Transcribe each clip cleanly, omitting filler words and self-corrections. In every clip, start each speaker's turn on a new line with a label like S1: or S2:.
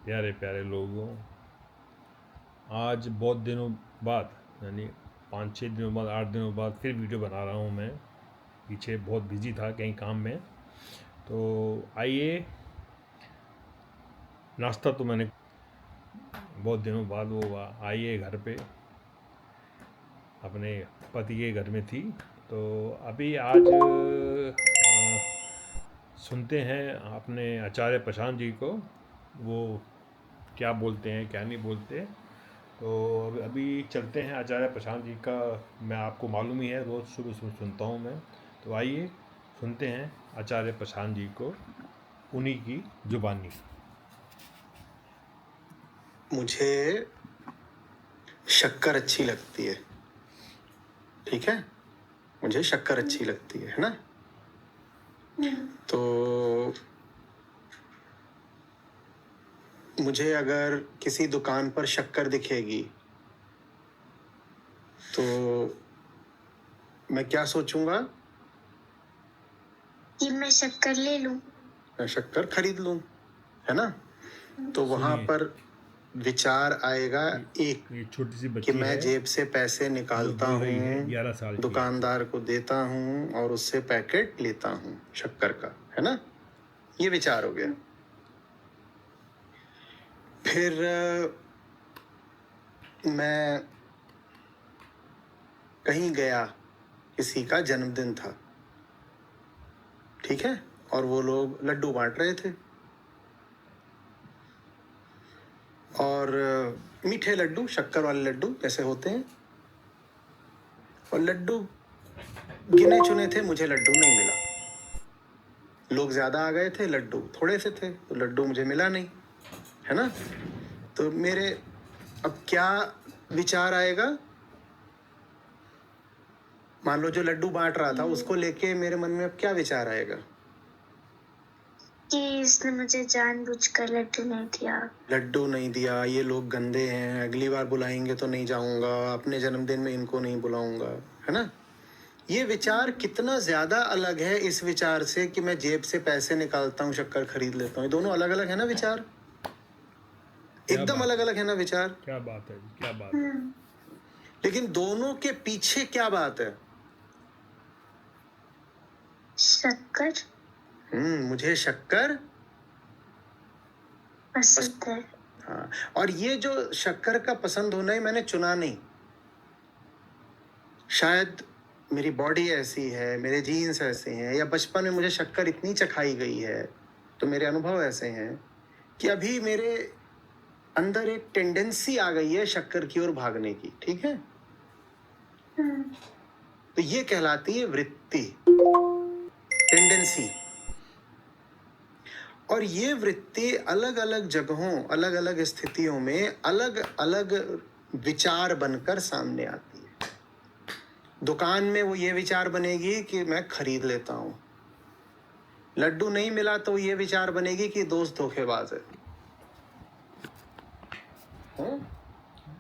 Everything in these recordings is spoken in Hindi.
S1: प्यारे प्यारे लोगों, आज बहुत दिनों बाद यानी 5-6 दिनों बाद 8 दिनों बाद फिर वीडियो बना रहा हूँ मैं। पीछे बहुत बिजी था कहीं काम में, तो आइए। नाश्ता तो मैंने बहुत दिनों बाद वो आइए घर पे, अपने पति के घर में थी। तो अभी आज सुनते हैं अपने आचार्य प्रशांत जी को, वो क्या बोलते हैं क्या नहीं बोलते। तो अभी चलते हैं आचार्य प्रशांत जी का। मैं आपको मालूम ही है, रोज़ सुबह सुबह सुनता हूँ मैं। तो आइए सुनते हैं आचार्य प्रशांत जी को, उन्हीं की जुबानी।
S2: मुझे शक्कर अच्छी लगती है, ठीक है। मुझे शक्कर अच्छी लगती है ना। तो मुझे अगर किसी दुकान पर शक्कर दिखेगी तो मैं क्या सोचूंगा
S3: कि मैं शक्कर ले लूं,
S2: मैं शक्कर खरीद लूं, है ना। तो वहां
S1: सुनिए,
S2: पर विचार आएगा एक
S1: ये छोटी सी
S2: कि
S1: बच्ची
S2: मैं
S1: है
S2: जेब से पैसे
S1: जो
S2: निकालता
S1: बोल रही है,
S2: हूँ,
S1: 11 साल की है।
S2: दुकानदार को देता हूँ और उससे पैकेट लेता हूँ शक्कर का, है ना। ये विचार हो गया। फिर मैं कहीं गया, किसी का जन्मदिन था, ठीक है, और वो लोग लड्डू बांट रहे थे, और मीठे लड्डू, शक्कर वाले लड्डू जैसे होते हैं, और लड्डू गिने चुने थे, मुझे लड्डू नहीं मिला। लोग ज्यादा आ गए थे, लड्डू थोड़े से थे, तो लड्डू मुझे मिला नहीं, है ना। तो मेरे अब क्या विचार आएगा, मान लो जो लड्डू बांट रहा था उसको लेके मेरे मन में अब क्या विचार आएगा
S3: कि इसने मुझे जानबूझकर लड्डू नहीं दिया।
S2: लड्डू नहीं दिया, ये लोग गंदे हैं, अगली बार बुलाएंगे तो नहीं जाऊंगा, अपने जन्मदिन में इनको नहीं बुलाऊंगा, है ना। ये विचार कितना ज्यादा अलग है इस विचार से कि मैं जेब से पैसे निकालता हूँ, शक्कर खरीद लेता हूँ। ये दोनों अलग अलग है ना विचार, एकदम अलग अलग है ना विचार।
S1: क्या बात है, क्या बात है।
S2: लेकिन दोनों के पीछे क्या बात है,
S3: शक्कर
S2: मुझे शक्कर
S3: पसंद है।
S2: हाँ, और ये जो शक्कर का पसंद होना है मैंने चुना नहीं। शायद मेरी बॉडी ऐसी है, मेरे जीन्स ऐसे हैं, या बचपन में मुझे शक्कर इतनी चखाई गई है, तो मेरे अनुभव ऐसे हैं कि अभी मेरे अंदर एक टेंडेंसी आ गई है शक्कर की ओर भागने की, ठीक है। तो ये कहलाती है वृत्ति, टेंडेंसी। और ये वृत्ति अलग अलग जगहों, अलग अलग स्थितियों में अलग अलग विचार बनकर सामने आती है। दुकान में वो ये विचार बनेगी कि मैं खरीद लेता हूं, लड्डू नहीं मिला तो ये विचार बनेगी कि दोस्त धोखेबाज है।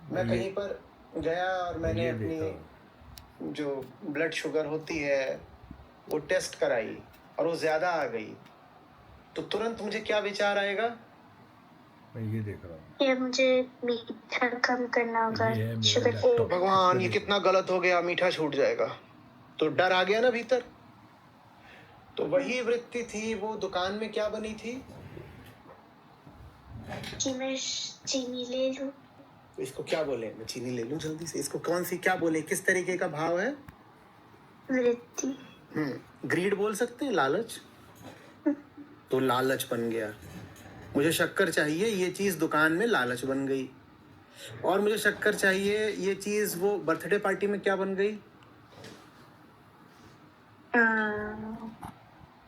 S2: मैं कहीं पर गया और मैंने अपनी जो ब्लड शुगर होती है वो टेस्ट कराई और वो ज्यादा आ गई, तो तुरंत मुझे क्या विचार आएगा,
S1: मैं ये देख रहा हूँ,
S3: ये मुझे मीठा कम करना होगा,
S1: ये है मेरा
S3: शुगर।
S1: लैपटॉप।
S2: ओ भगवान, ये कितना गलत हो गया, मीठा छूट जाएगा। तो डर आ गया ना भीतर। तो वही वृत्ति थी, वो दुकान में क्या बनी थी
S3: कि मैं चीनी ले लूं।
S2: इसको क्या बोले, मैं चीनी ले लूं जल्दी से, इसको कौन सी क्या बोले, किस तरीके का भाव है,
S3: वृत्ति।
S2: ग्रीड बोल सकते हैं, लालच। तो लालच बन गया, मुझे शक्कर चाहिए, ये चीज दुकान में लालच बन गई। और मुझे शक्कर चाहिए, ये चीज वो बर्थडे पार्टी में क्या बन गई,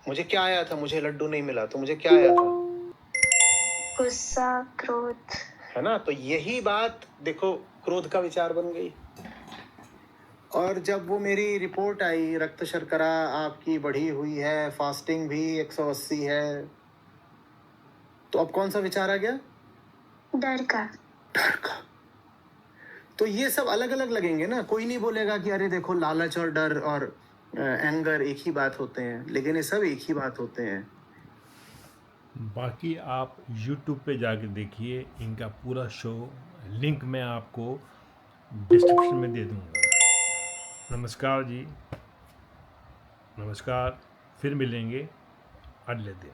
S2: मुझे क्या आया था, मुझे लड्डू नहीं मिला तो मुझे क्या आया था,
S3: गुस्सा, क्रोध,
S2: है ना। तो यही बात देखो, क्रोध का विचार बन गई। और जब वो मेरी रिपोर्ट आई, रक्त शर्करा आपकी बढ़ी हुई है, फास्टिंग भी 180 है, तो अब कौन सा विचार आ गया,
S3: डर का।
S2: डर का। तो ये सब अलग अलग लगेंगे ना, कोई नहीं बोलेगा कि अरे देखो लालच और डर और एंगर एक ही बात होते हैं, लेकिन ये सब एक ही बात होते हैं।
S1: बाकी आप YouTube पे जाके देखिए, इनका पूरा शो लिंक मैं आपको डिस्क्रिप्शन में दे दूँगा। नमस्कार जी, नमस्कार, फिर मिलेंगे अगले दिन।